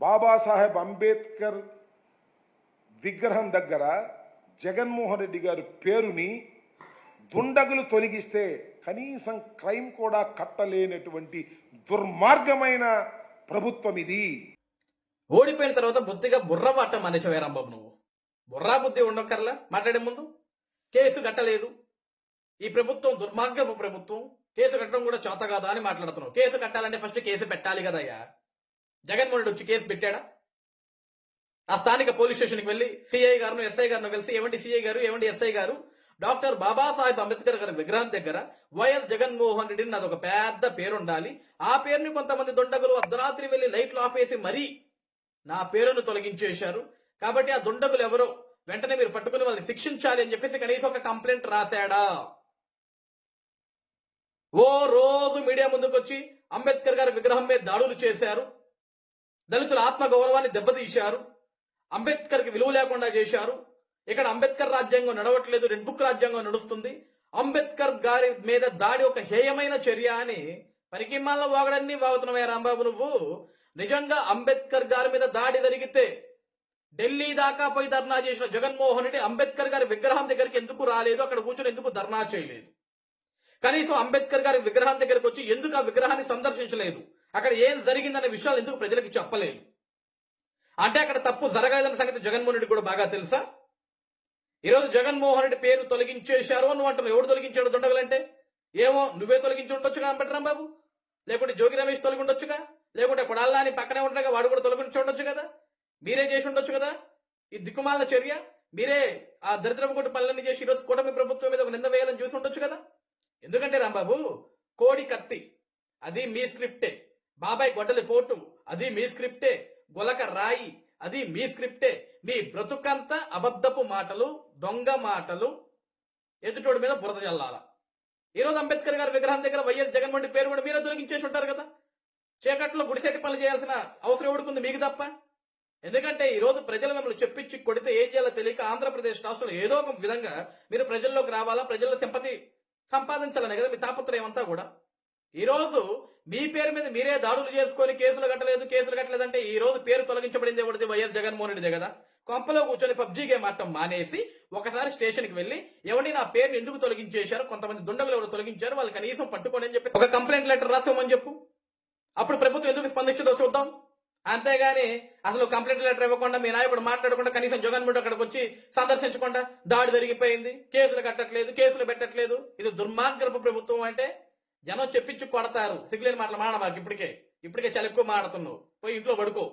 బాబాసాహెబ్ అంబేద్కర్ విగ్రహం దగ్గర జగన్మోహన్ రెడ్డి గారి పేరుని దుండగులు తొలగిస్తే కనీసం క్రైమ్ కూడా కట్టలేనటువంటి దుర్మార్గమైన ప్రభుత్వం ఇది. ఓడిపోయిన తర్వాత బుద్ధిగా బుర్ర పట్ట మనిషి వేరంబాబు, నువ్వు బుర్రా బుద్ధి ఉండక్కర్లా మాట్లాడే ముందు. కేసు కట్టలేదు, ఈ ప్రభుత్వం దుర్మార్గపు ప్రభుత్వం, కేసు కట్టడం కూడా చేత కాదా అని మాట్లాడుతున్నావు. కేసు కట్టాలంటే ఫస్ట్ కేసు పెట్టాలి కదయ్యా. జగన్మోహన్ రెడ్డి వచ్చి కేసు పెట్టాడా? ఆ స్థానిక పోలీస్ స్టేషన్కి వెళ్ళి సిఐ గారు ఎస్ఐ గారిని కలిసి ఏమండి సిఐ గారు, ఏమండి ఎస్ఐ గారు, డాక్టర్ బాబాసాహెబ్ అంబేద్కర్ గారి విగ్రహం దగ్గర వైఎస్ జగన్మోహన్ రెడ్డిని నాది ఒక పెద్ద పేరు ఉండాలి, ఆ పేరుని కొంతమంది దుండగులు అర్ధరాత్రి వెళ్లి లైట్లు ఆపేసి మరీ నా పేరును తొలగించేశారు, కాబట్టి ఆ దుండగులు ఎవరో వెంటనే మీరు పట్టుకుని వాళ్ళని శిక్షించాలి అని చెప్పేసి కనీసం ఒక కంప్లైంట్ రాశాడా? ఓ రోజు మీడియా ముందుకు వచ్చి అంబేద్కర్ గారి విగ్రహం మీద దాడులు చేశారు, దళితుల ఆత్మ గౌరవాన్ని దెబ్బతీశారు, అంబేద్కర్ కి విలువ లేకుండా చేశారు, ఇక్కడ అంబేద్కర్ రాజ్యాంగం నడవట్లేదు, రెడ్ బుక్ రాజ్యాంగం నడుస్తుంది, అంబేద్కర్ గారి మీద దాడి ఒక హేయమైన చర్య అని పరికిమాల వాగడన్ని వాగుతున్నావే రాంబాబు నువ్వు. నిజంగా అంబేద్కర్ గారి మీద దాడి జరిగితే ఢిల్లీ దాకా పోయి ధర్నా చేసిన జగన్మోహన్ రెడ్డి అంబేద్కర్ గారి విగ్రహం దగ్గరికి ఎందుకు రాలేదు, అక్కడ కూర్చొని ఎందుకు ధర్నా చేయలేదు? కనీసం అంబేద్కర్ గారి విగ్రహం దగ్గరకు వచ్చి ఎందుకు ఆ విగ్రహాన్ని సందర్శించలేదు, అక్కడ ఏం జరిగిందనే విషయాలు ఎందుకు ప్రజలకు చెప్పలేదు? అంటే అక్కడ తప్పు జరగలేదన్న సంగతి జగన్మోహన్ రెడ్డి కూడా బాగా తెలుసా? ఈరోజు జగన్మోహన్ రెడ్డి పేరు తొలగించేశారు అని అంటున్నావు. ఎవడు తొలగించాడు దుండగలంటే? ఏమో నువ్వే తొలగించి ఉండొచ్చుగా అంబట్రాంబాబు, లేకుంటే జోగి రమేష్ తొలగి ఉండొచ్చుగా, లేకుంటే కొడాలా అని పక్కనే ఉండగా వాడు కూడా తొలగించి ఉండొచ్చు కదా, మీరే చేసి ఉండొచ్చు కదా. ఈ దిక్కుమాల చర్య మీరే ఆ దరిద్రపు కొట్టి పనులన్నీ చేసి ఈరోజు కూటమి ప్రభుత్వం మీద ఒక నింద వేయాలని చూసి ఉండొచ్చు కదా. ఎందుకంటే రాంబాబు, కోడి కత్తి అది మీ స్క్రిప్టే, బాబాయ్ గొడ్డలి పోటు అది మీ స్క్రిప్టే, గొలక రాయి అది మీ స్క్రిప్టే, మీ బ్రతుకంతా అబద్ధపు మాటలు, దొంగ మాటలు, ఎదుటోడి మీద బురద చల్లాల. ఈరోజు అంబేద్కర్ గారి విగ్రహం దగ్గర వైఎస్ జగన్మోహన్ రెడ్డి పేరు కూడా మీరే తొలగించేసి ఉంటారు కదా. చీకట్లో గుడిసెట్టి పనులు చేయాల్సిన అవసరం ఎవడుకుంది మీకు తప్ప? ఎందుకంటే ఈరోజు ప్రజలు మిమ్మల్ని చెప్పించి కొడితే ఏం చేయాలో తెలియక ఆంధ్రప్రదేశ్ రాష్ట్రంలో ఏదో ఒక విధంగా మీరు ప్రజల్లోకి రావాలా, ప్రజల్లో సింపతి సంపాదించాలనే కదా మీ తాపత్రయం అంతా కూడా. ఈరోజు మీ పేరు మీద మీరే దాడులు చేసుకొని కేసులు కట్టలేదంటే ఈ రోజు పేరు తొలగించబడింది ఎవరిది? వైఎస్ జగన్మోహన్ రెడ్డి కదా. కొంపలో కూర్చొని పబ్జీ గేమ్ ఆడటం మానేసి ఒకసారి స్టేషన్కి వెళ్ళి ఎవరిని నా పేరుని ఎందుకు తొలగించేశారు, కొంతమంది దుండగులు ఎవరు తొలగించారు, వాళ్ళు కనీసం పట్టుకోండి అని చెప్పి ఒక కంప్లైంట్ లెటర్ రాసామని చెప్పు. అప్పుడు ప్రభుత్వం ఎందుకు స్పందించదో చూద్దాం. అంతేగాని అసలు కంప్లైంట్ లెటర్ ఇవ్వకుండా మీ నాయకుడు మాట్లాడకుండా కనీసం జగన్మోహన్ అక్కడికి వచ్చి సందర్శించకుండా దాడి జరిగిపోయింది, కేసులు కట్టట్లేదు, కేసులు పెట్టట్లేదు, ఇది దుర్మార్గపు ప్రభుత్వం అంటే జనం చెప్పించి కొడతారు. సిగ్గులేని మాటలు మాడ మాకు ఇప్పటికే చాలా ఎక్కువ మాడుతున్నావు, పోయి ఇంట్లో పడుకో.